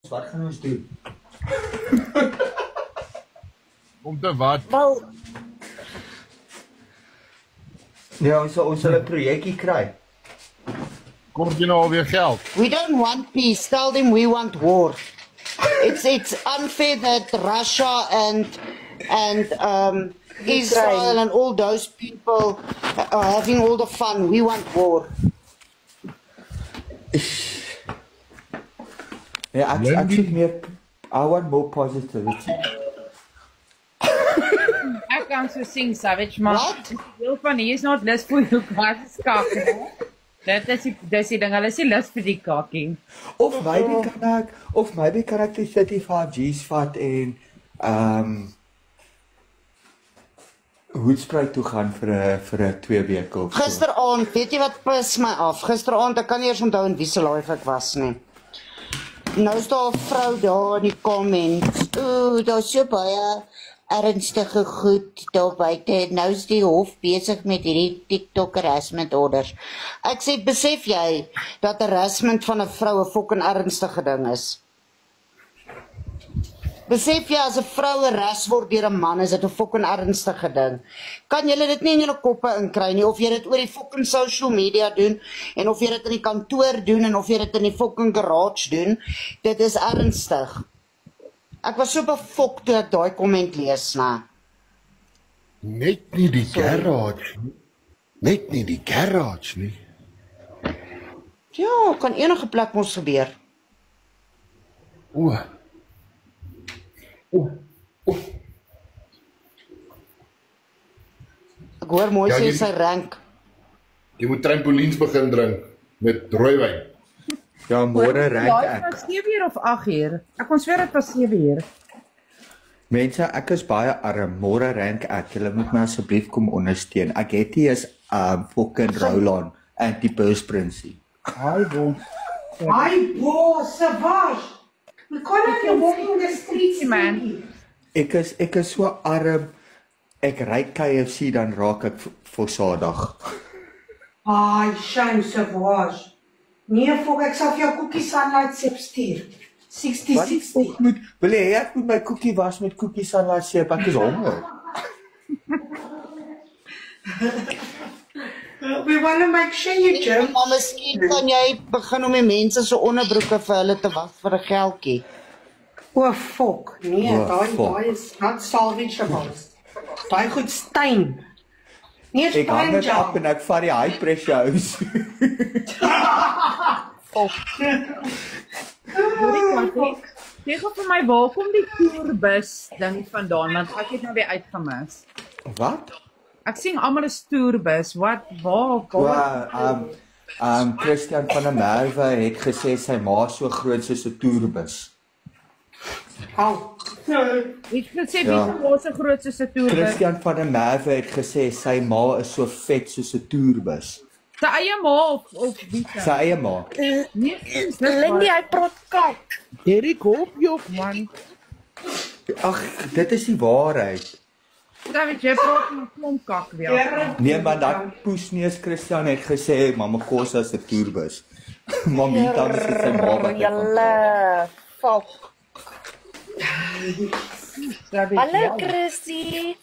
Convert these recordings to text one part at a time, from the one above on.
Wat gaan ons doen? Om te wat? Wel, Ja, ons sal 'n projekkie kry. Kom jy nou alweer geld? we don't want peace. Tell them we want war. It's unfair that Russia and Israel and all those people are having all the fun. We want war. Ja, ek soek meer, I want more positivity. Ek kan so sing Savage, maar Wat? deel van hier is not lus vir jou kaartskakel. Dis die ding, hulle is nie lus vir die kakking. Of maybe kan ek die 35G's vat en Hoedspruit toe gaan vir 'n 2 weke of so. Gisteraand, weet jy wat pis my af? Gisteraand, ek kan nie eers onthou in wie se live ek was nie. Nou is daar 'n vrou daar in die comments. Daar's so baie ernstige goed daar buite. Nou is die hof besig met hierdie TikTok harassment orders. Ek sê, besef jy dat harassment van 'n vrou 'n fucking ernstige ding is? Besef jy as 'n vrou harass word deur 'n man, is dit 'n fucking ernstige ding. Kan julle dit nie in julle koppe inkry nie, of jy dit oor die fucking social media doen, en of jy dit in die kantoor doen, en of jy dit in die fucking garage doen, dit is ernstig. Ek was so befok toe ek daai comment lees, na. Net nie die garage nie. Net nie die garage nie. Ja, kan enige plek mos gebeur. O. Ek hoor mooi Ja, sê jy- sy rank. Jy moet trampoliens begin drink met rooiwyn. Ja, môre rank Ja, dit ek. was 7 of 8 Ek kon sweer dit was 7 Mense, ek is baie arm. Môre rank ek. Julle moet my asseblief kom ondersteun. Ek het nie eens fucking Roland antiperspiransie. Hi, boss, Savage. We can't even walk in the streets, man. Ek is so arm. Ek ry KFC dan raak ek versadig. Ai, shame, Savage. Nee, fok, ek sal vir jou koekies sunlight sep stuur. 60. Wil jy hê ek moet my koekie was met koekies aan laat seep? Ek is honger. We want to make sure you jump. Maar miskien kan jy begin om die mense se onderbroeke vir hulle te was vir 'n geldjie. O, fok. Nee, O, fok. daai is not salvageable. Daai goed stein. Nee, Ek hang stein dit op jam. en ek vat die high pressure house. Zeg vir my, waar kom die toerbus ding vandaan? Want ek het nou weer uitgemis. Wat? Ek sien almal 'n toerbus. Waar? Christian van der Merwe het gesê sy ma so groot soos 'n toerbus. Au. Ek het gesê Ja. wie was 'n groot soos 'n toerbus? Christian van der Merwe het gesê sy ma is so vet soos 'n toerbus. Sy eie ma of wie? Sy eie ma. Nee, Lindy, hy praat kak. Derek hoop jy man. Ag, dit is die waarheid. David, jy praat met klomp kak weer. Nee, maar dat poesneus Christian het gesê mamma Kosa is 'n toerbus. Mamita is sy ma wat. Julle, fuck. Hallo Chrissy.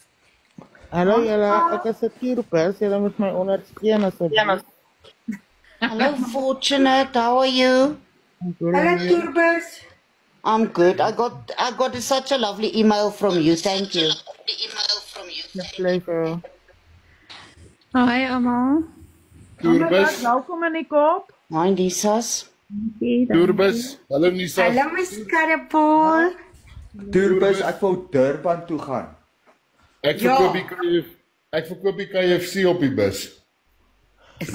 Hallo julle, ek is 'n toerbus, julle moet my ondersteun asseblief. Hello, Fortunate, how are you? Hallo, Turbus. I'm good. I got such a lovely email from you. Thank you. Pleasure. Hi almal. Toerbus, Welkom in die Kaap. Hi, Lisas. Toerbus. Hallo Nisa. Hallo, my skarrepol. Toerbus, ek wou Durban toe gaan. Ek verkoop die KFC op die bus.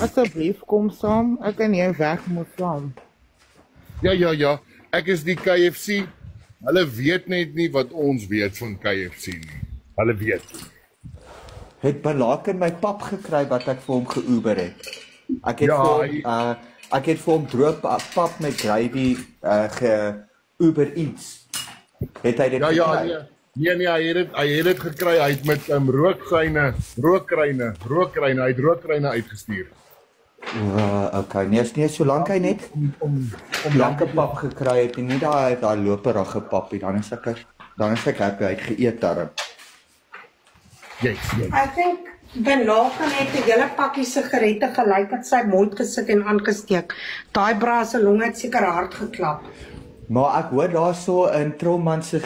Asseblief kom saam, ek en jy weg moet saam. Ja. Ek is die KFC. Hulle weet net nie wat ons weet van KFC nie. Hulle weet. Het Balak in my pap gekry wat ek vir hom ge-Uber het. Ek het vir hom droog pap met gravy ge-Uber Eats. Het hy dit gekry? Nee, hy het dit gekry. Hy het met rookryne uitgestuur. Okay, nee, solank hy net lekker pap gekry het en nie daai loperige pap nie, dan is ek happy hy het geëet daarin. Yes. I think Ben Laken het 'n hele pakkie sigarette gelyk het sy mond gesit en aangesteek. Daai bra se long het seker hard geklap. Maar ek hoor daar so in Tromman se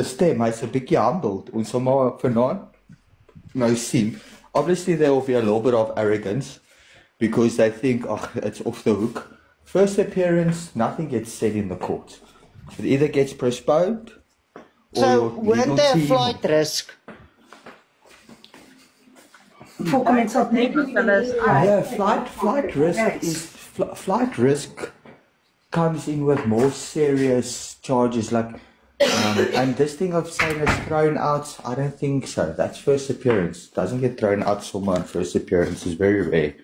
stem, hy's 'n bietjie humbled. Ons sal maar vanaand nou sien. Obviously there will be a little bit of arrogance because they think, it's off the hook. First appearance, nothing gets said in the court. It either gets postponed or So, weren't there a flight risk? Yeah, flight risk comes in with more serious charges like and this thing of saying it's thrown out, I don't think so. That's first appearance. Doesn't get thrown out someone first appearance is very rare.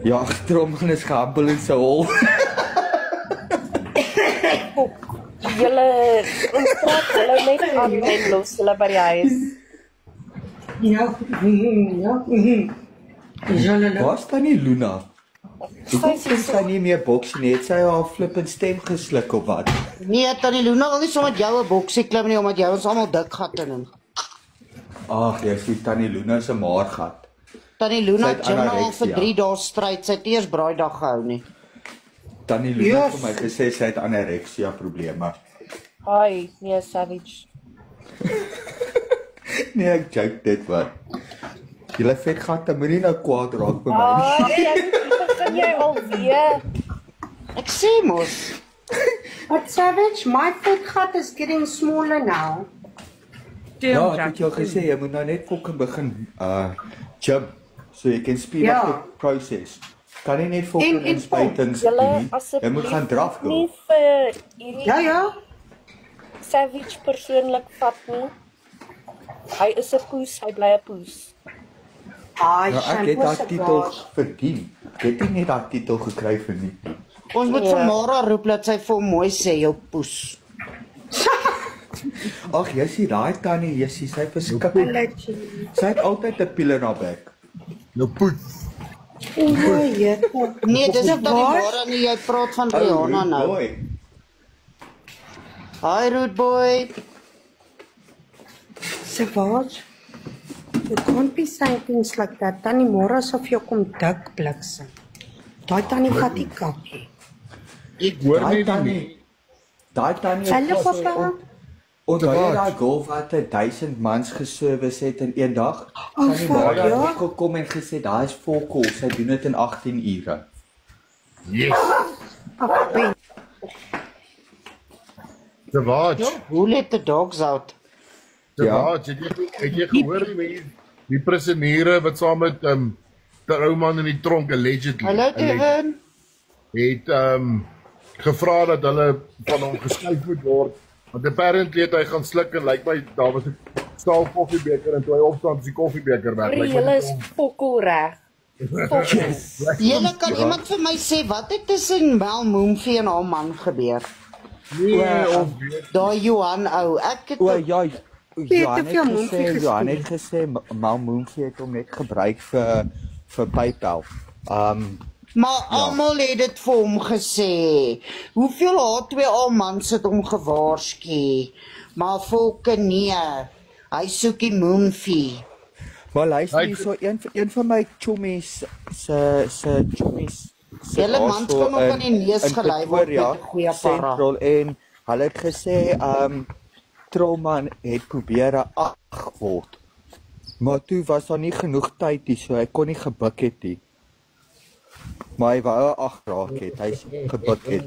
Ja, Tromman is gehambel in sy hol. Julle, ons praat hulle net aan en los hulle by die huis. Ja. Waar staan die Luna? Hoekom kan sy nie meer boksie nie? Het sy haar flippend stem gesluk of wat? Nee, Tannie Luna wil nie sommer jou 'n boksie klim nie, omdat jy ons almal dik gat in. Ag, jy sien Tannie Luna se maargat. Tannie Luna Sy het gym al anorexia. vir 3 dae stryd, sy het eers braaidag gehou nie. Tannie Luna het vir my gesê sy het anorexia probleme. Hi, nee, Savage. Nee, ek joke dit wat. Julle vetgatte moenie nou kwaad raak by my nie. Begin jy alweer? Ek sê mos. But Savage, my fat gat is getting smaller now. Ja, ek het jou gesê jy moet nou net fucking begin gym so jy kan speed up the process. Kan nie net fucking inspuitings doen nie. Jy moet gaan draf doen. Nie vir hierdie Ja. Savage persoonlik vat nie. Hy is 'n poes, hy bly 'n poes. Ai, Nou, ek het daai titel verdien. Ek het nie net daai titel gekry vir nie. Ons moet vir Mara roep dat sy vir hom mooi sê, jou poes. Ag, jy sien daai tannie, jy sien sy verskrik. Sy het altyd 'n pil in haar bek. Nou poets. Nee, dis nie Tannie Mara nie, jy praat van Rihanna nou. Boy. Hi, rude boy. Savage, you can't be saying things like that. Tannie Mora sal vir jou kom dik bliksem. Daai tannie vat die kakkie. Ek hoor Daai nie tannie. Daai tannie. Hallo papa. Onthou jy daai golf wat 1000 mans geservice het in een dag? Oh, Tannie Mara ja. het gekom en gesê daai is vol kol, sy doen dit in 18 ure. Yes. The watch. Who let the dogs out? Ja. Het jy gehoor die prisoneure wat saam met Tromman in die tronk allegedly Hallo, Kevin. het gevra dat hulle van hom geskuif moet word. Want apparently het hy gaan sluk en lyk my daar was 'n staal koffiebeker en toe hy opstaan is die koffiebeker weg. Julle is fokol reg. Julle kan iemand vir my sê wat het tussen Mel Moonfie en haar man gebeur? Nee, ons weet. Daai Johan ou, ek het O ja, Johan te veel het Moonfie gesê, gestuur. Johan het gesê Mal Moonfie het hom net gebruik vir PayPal. Maar almal het dit vir hom gesê. Hoeveel H2A mans het hom gewaarsku? Maar volke nee. Hy soek die Moonfie. Maar luister hierso, een van my chommies se chommies. Julle mans kan ook aan die neus gelei word met 'n goeie para. Central en hulle het gesê Tromman het probeer 8 word. Maar toe was daar nie genoeg tyd nie, so hy kon nie gebuk het nie. Maar hy wou 8 raak het, hy gebuk het.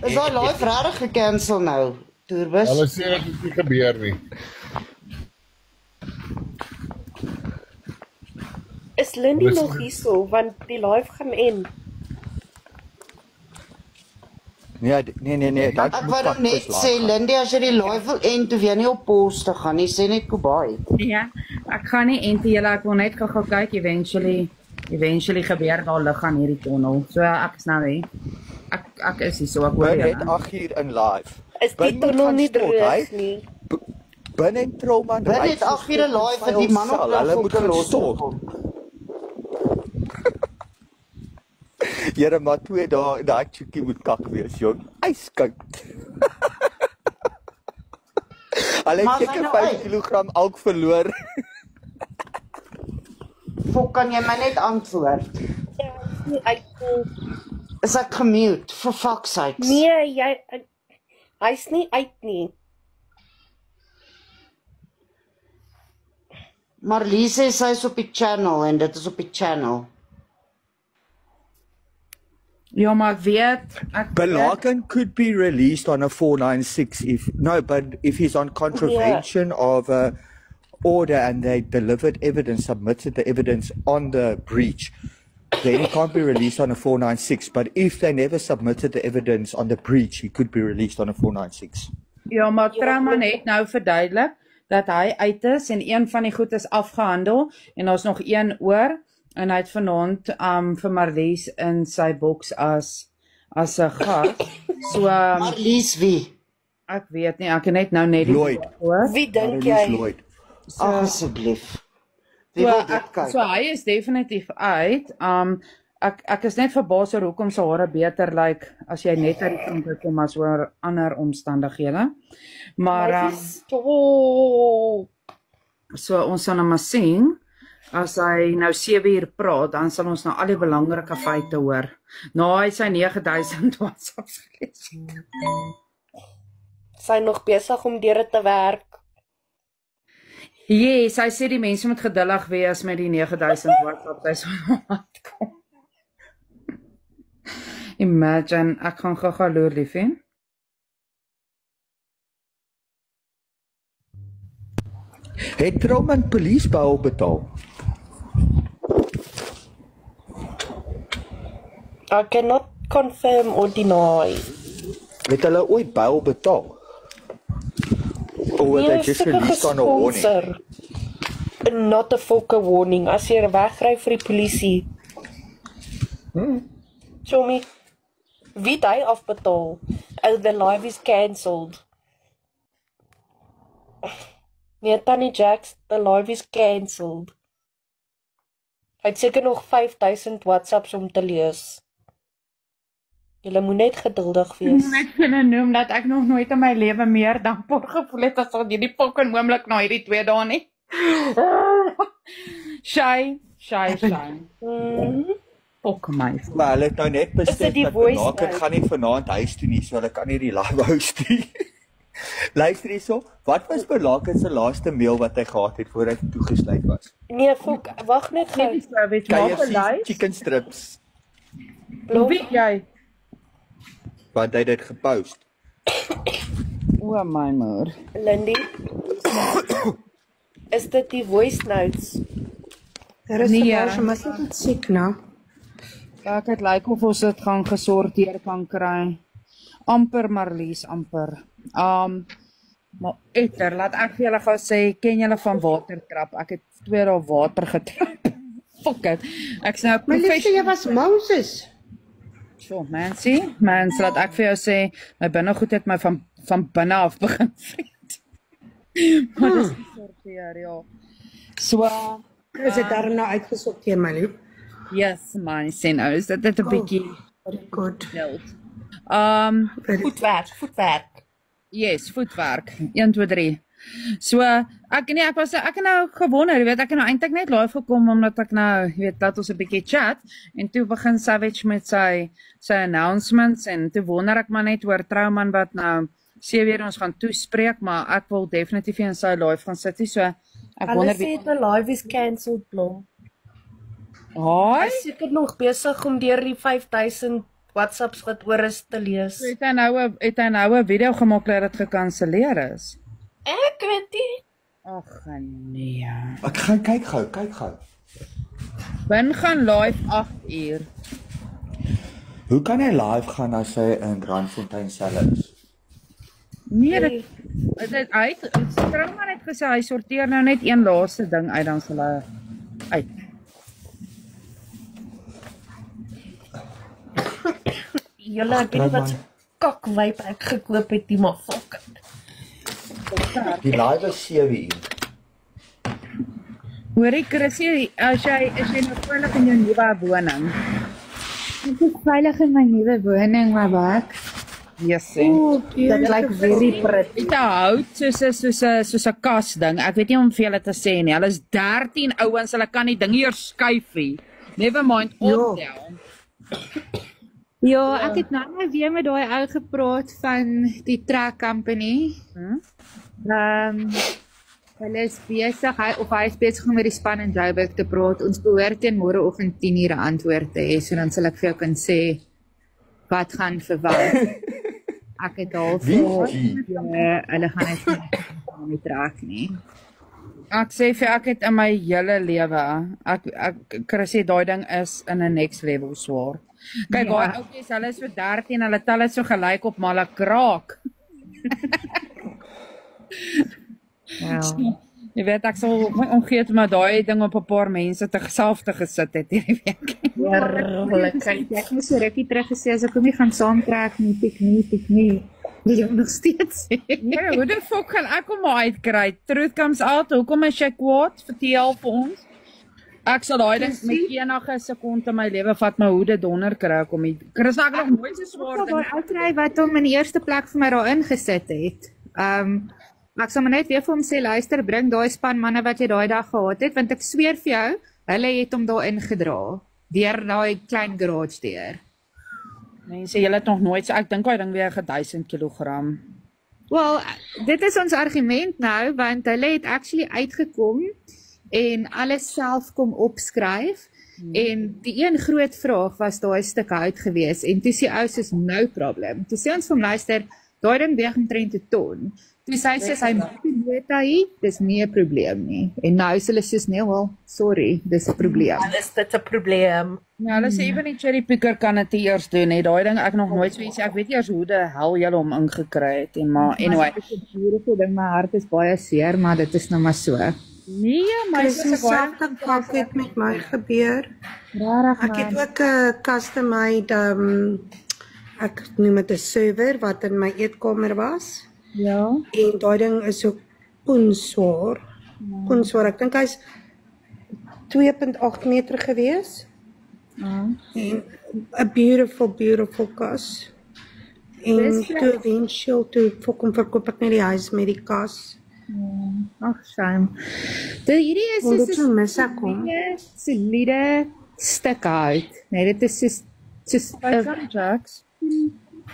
Is daai live regtig gekansel nou? Toerbus. Hulle sê dit het nie gebeur nie. Is Lindy nog hierso want die live gaan en Nee, dat Ek wou dan net sê Lindy, as jy die live wil end, hoef jy nie op pos te gaan nie, sê net Kobai. Ja, ek gaan nie ente julle, ek wil net gou kyk eventually gebeur daar lig aan hierdie tonnel. So ek is nou hier. Ek is hier so ek hoor net julle. 8 uur in live. is die tonnel nie droog nie. Binne Trouman Binne het 8 ure live vir die man op hulle moet gaan stop. Here, maar 2 dae, daai chickie moet kak wees, jong. Yskoud. Hulle het seker 5 kg alk verloor. Fok, kan jy my net antwoord? Ja, nie uit. Is ek gemute, for fuck's sakes? Nee, hy's nie uit nie. Marlies sê is op die channel en dit is op die channel. Ja, maar ek weet... Belaken could be released on a 496 if he's on contravention of order and they delivered evidence, submitted the evidence on the breach, then he can't be released on a 496. But if they never submitted the evidence on the breach, he could be released on a 496. Ja, maar Trouman het nou verduidelik dat hy uit is en een van die goed is afgehandel en daar's nog een oor en hy het vanaand vir Marlies in sy boks as 'n gas. So Marlies wie? Ek weet nie, ek het net nou net Lloyd. Wie dink jy? Lloyd. Asseblief. Wie wil dit kyk? So hy is definitief uit. Ek is net verbaas oor hoekom sy hare beter lyk as jy net uit die kant kom as oor ander omstandighede. Maar so ons sal nou maar sien. As hy nou 7 uur praat, dan sal ons nou al die belangrike feite hoor. Nou hy sy 9000 WhatsApps gelees. Sy nog besig om deur dit te werk. Yes, hy sê die mense moet geduldig wees met die 9000 WhatsApps. Hy sal nou kom. Imagine, ek gaan gou loer liefie. Het Trouman police bail betaal? I cannot confirm or deny. Het hulle ooit bail betaal? Or they just released on a warning? Not a fucking warning. As jy wegry vir die polisie. Show me. Wie het hy afbetaal? Oh, the live is cancelled. Nee, Tannie Jax, the live is cancelled. Hy het seker nog 5000 WhatsApps om te lees. Julle moet net geduldig wees. Ek moet net kunnen noem dat ek nog nooit in my lewe meer dankbaar gevoel het as wat hierdie fucking oomblik na hierdie 2 dae nie. Shy. Fok my. Maar hulle het nou net besef dat Belaken nou? gaan nie vanaand huis toe nie, so hulle kan nie die live house nie. Luister hierso, wat was Belaken se laaste mail wat hy gehad het voor hy toegesluit was? Nee, Fok, wag net gou. KFC chicken strips. Hoe weet jy? Want hy het dit gepost. O my moeder. Lindy, is dit die voice notes? Er is Nee, een maar sy het siek nou. Ja, ek het lyk of ons dit gaan gesorteer kan kry. Amper Marlies, amper. Maar etter, laat ek vir julle gou sê, ken julle van watertrap? Ek het 2 dae water getrap. Fuck it. Ek's nou Maar liefste, jy was Moses. So, mens, laat ek vir jou sê, my binnegoed het my van binne af begin vreet. Maar dis gesorteer, ja. So, Is dit daar nou uitgesorteer, my lief? yes, man, sê nou, is dit 'n bietjie Goed. wild. Voetwerk. Yes, voetwerk. 1 2 3. So, ek het nou gewonder, jy weet, ek het nou eintlik net live gekom omdat ek nou, jy weet, laat ons 'n bietjie chat en toe begin Savage met sy announcements en toe wonder ek maar net oor Trouman wat nou 7 uur ons gaan toespreek, maar ek wil definitief in sy live gaan sit, so ek Hulle wonder sê the live is cancelled, Blom. Haai, Hy is seker nog besig om deur die 5000 WhatsApps wat oor is te lees. het hy nou 'n video gemaak dat dit gekanselleer is? Ek weet nie. Ag nee. Ek gaan kyk gou. Ben gaan live 8 uur. Hoe kan hy live gaan as hy in Randfontein self is? Nee, Trouman het gesê hy sorteer nou net een laaste ding uit, dan sal hy uit. Julle, ek weet nie wat se kakwyp ek gekoop het nie, maar fuck. Die live is 7 uur. Hoorie Chrissy, is jy nou veilig in jou nuwe woning? Ek is veilig in my nuwe woning, my werk. Yes, Dit lyk very pretty. Dit hout soos 'n kas ding. Ek weet nie om vir julle te sê nie. Hulle is 13 ouens, hulle kan die ding hier skuif nie. Never mind optel. Ja, ek het nou weer met daai ou gepraat van die track company. Hulle is besig, hy is besig om met die span in Joburg te praat. Ons behoort teen môreoggend 10 uur 'n antwoord te hê, so dan sal ek vir jou kan sê wat gaan verwag. Ek het al voor hulle gaan net nie trek nie. Ek sê vir ek het in my hele lewe, ek Chrissy, daai ding is in 'n next level swaar. Kyk, daai ouetjies, hulle is so 13, hulle tel dit so gelyk op maar hulle kraak. Ja. Jy weet ek sal omgee maar daai ding op 'n paar mense te self te gesit het hierdie week. Heerlikheid. Ek moes so rukkie terug gesê as ek hom nie gaan saamtrek nie, piknie. Wil jy nog steeds sê? Ja, hoe die fuck gaan ek hom uitkry? Truth comes out. Hoekom is jy kwaad? Vertel vir ons. Ek sal daai ding met enige sekonde my lewe vat my hoede donder kry kom hier. Chris, ek nog nooit so swaar ding. Daai uitry wat hom in die eerste plek vir my daar ingesit het. Ek sal maar net weer vir hom sê, luister, bring daai span manne wat jy daai dag gehad het, want ek sweer vir jou, hulle het hom daar ingedra deur daai klein garage deur. Mense, julle het nog nooit, ek dink daai ding weeg 1000 kg. Wel, dit is ons argument nou, want hulle het actually uitgekom en alles self kom opskryf. En die een groot vraag was daai stuk hout gewees en toe sê ou soos no problem. Toe sê ons vir hom, luister, daai ding weeg omtrent 'n ton. Toe sê hy maak die nota hier, dis nie 'n probleem nie. En nou is hulle soos nee, well, sorry, dis 'n probleem. Is dit 'n probleem? Ja, hulle sê even die cherry picker kan dit eers doen hè. Daai ding ek nog nooit so iets. Ek weet nie eers hoe die hel julle hom ingekry het en maar anyway. Dit is 'n beautiful ding, my hart is baie seer, maar dit is nou maar so. Nee, my dieselfde kak het met my gebeur. Ek het ook 'n custom-made ek noem dit 'n server wat in my eetkamer was. Ja. En daai ding is so poenswaar. Poenswaar. Ek dink hy's 2.8 meter gewees. En 'n beautiful kas. En toe eventueel toe kom verkoop ek net die huis met die kas. Ag, shame. Hierdie is so soliede stuk hout. Nee, dit is soos 'n Jacks.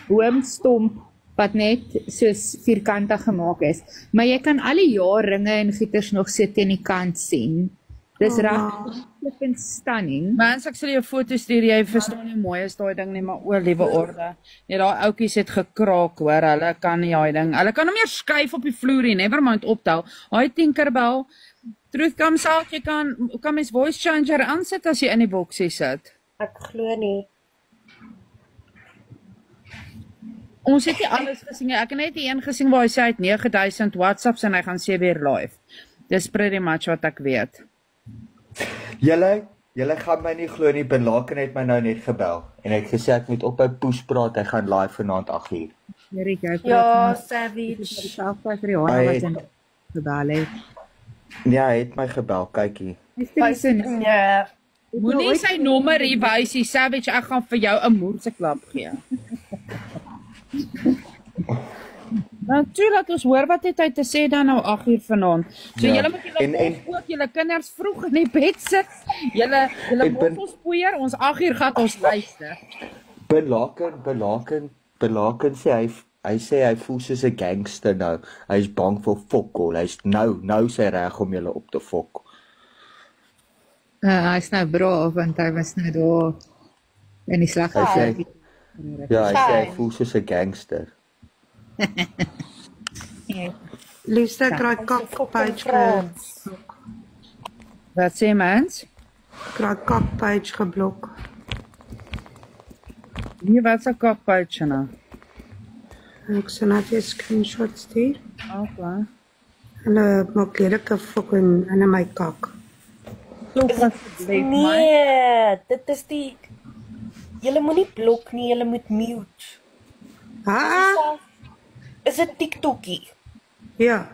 boomstomp wat net soos vierkantig gemaak is. Maar jy kan al die jaar ringe en gieters nog sit teen die kant sien. Dis regtig stunning. Mens, ek sal jou foto's stuur, jy verstaan nie mooi is daai ding nie, maar o, liewe orde. Nee, daai ouetjies het gekraak, hoor. Hulle kan nie daai ding. Hulle kan hom meer skuif op die vloer nie, never mind optel. Daai Tinkerbell, truth comes out, jy kan mens voice changer aansit as jy in die boksie sit. Ek glo nie. Ons het nie alles gesien nie. Ek het net die een gesien waar hy sê hy het 9000 WhatsApps en hy gaan 7 uur live. Dis pretty much wat ek weet. Julle gaan my nie glo nie, Ben Laken het my nou net gebel en hy het gesê ek moet op by Poes praat, hy gaan live vanaand 8 uur. Ja, savage. Ja, hy het my gebel, kykie. Ja. Moenie sy nommer hier wys nie, Savage, ek gaan vir jou 'n moerse klap gee. Nou, toe laat ons hoor wat het hy te sê dan nou 8 uur vanaand. So julle moet julle ook julle kinders vroeg in die bed sit. Julle moffels poeier, ons 8 uur gaan ons luister. Ben Laken sê hy sê hy voel soos 'n gangster nou. Hy's bang vir fokol. Hy's nou sy reg om julle op te fok. Hy's nou braaf want hy was nou daar in die slag. Ja, hy sê hy voel soos 'n gangster. Liefste kry kakpage geblok. Wat sê mens? Kry kakpage geblok. Nee, wat se kakpage nou? Ek sien net 'n screenshot stuur. Okay. Hulle maak lelike fucking in my kak. Nee, dit is die julle moenie blok nie, julle moet mute. Ah, Is dit TikTokie? Ja.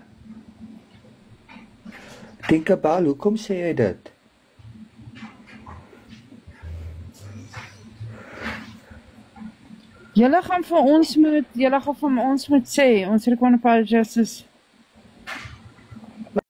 Tinkerbell, hoekom sê jy dit? Julle gaan vir ons moet sê, ons Requan Apologists is